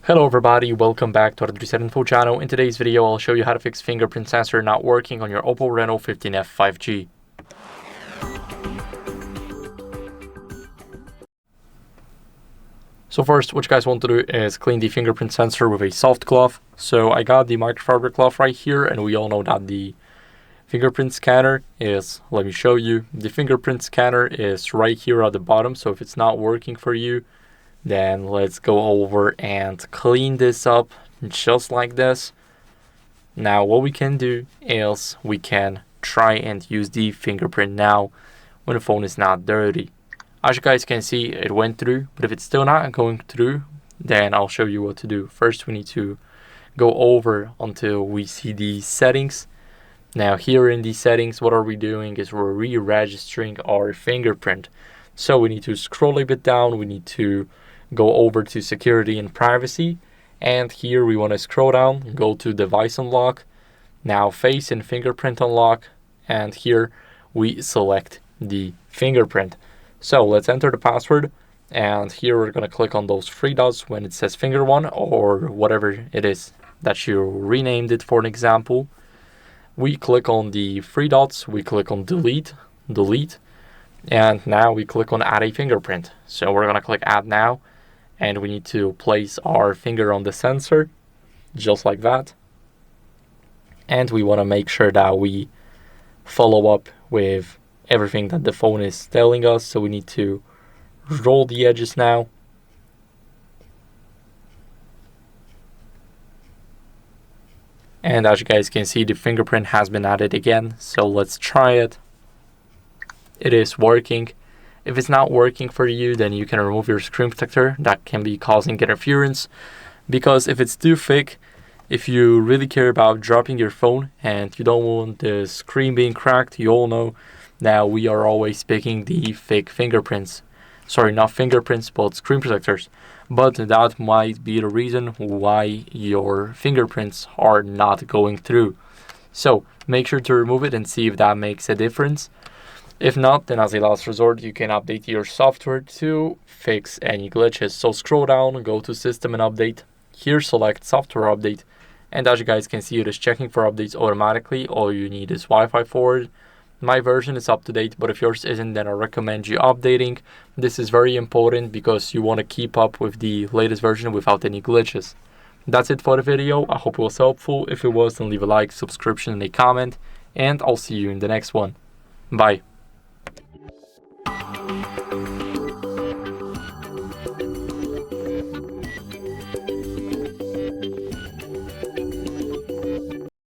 Hello everybody, welcome back to HardReset.Info channel. In today's video, I'll show you how to fix fingerprint sensor not working on your OPPO Reno 15F 5G. So first, what you guys want to do is clean the fingerprint sensor with a soft cloth. So I got the microfiber cloth right here, and we all know that the fingerprint scanner is, let me show you, the fingerprint scanner is right here at the bottom. So if it's not working for you, then let's go over and clean this up just like this. Now what we can do is we can try and use the fingerprint now when the phone is not dirty. As you guys can see, it went through, but if it's still not going through, then I'll show you what to do. First, we need to go over until we see the settings. Now here in the settings, what are we doing is we're re-registering our fingerprint. So we need to scroll a bit down, we need to go over to security and privacy, and here we want to scroll down, go to device unlock, now face and fingerprint unlock, and here we select the fingerprint. So let's enter the password, and here we're going to click on those three dots when it says finger one or whatever it is that you renamed it. For an example, we click on the three dots, we click on delete, and now we click on add a fingerprint. So we're going to click add now, and we need to place our finger on the sensor just like that, and we want to make sure that we follow up with everything that the phone is telling us. So we need to roll the edges now, and as you guys can see, the fingerprint has been added again. So let's try it. It is working. If it's not working for you, then you can remove your screen protector. That can be causing interference, because if it's too thick, if you really care about dropping your phone and you don't want the screen being cracked, you all know that we are always picking the thick fingerprints. Sorry, not fingerprints, but screen protectors. But that might be the reason why your fingerprints are not going through. So make sure to remove it and see if that makes a difference. If not, then as a last resort, you can update your software to fix any glitches. So scroll down, go to System and Update. Here select Software Update. And as you guys can see, it is checking for updates automatically. All you need is Wi-Fi forward. My version is up to date, but if yours isn't, then I recommend you updating. This is very important because you want to keep up with the latest version without any glitches. That's it for the video. I hope it was helpful. If it was, then leave a like, subscription, and a comment. And I'll see you in the next one. Bye.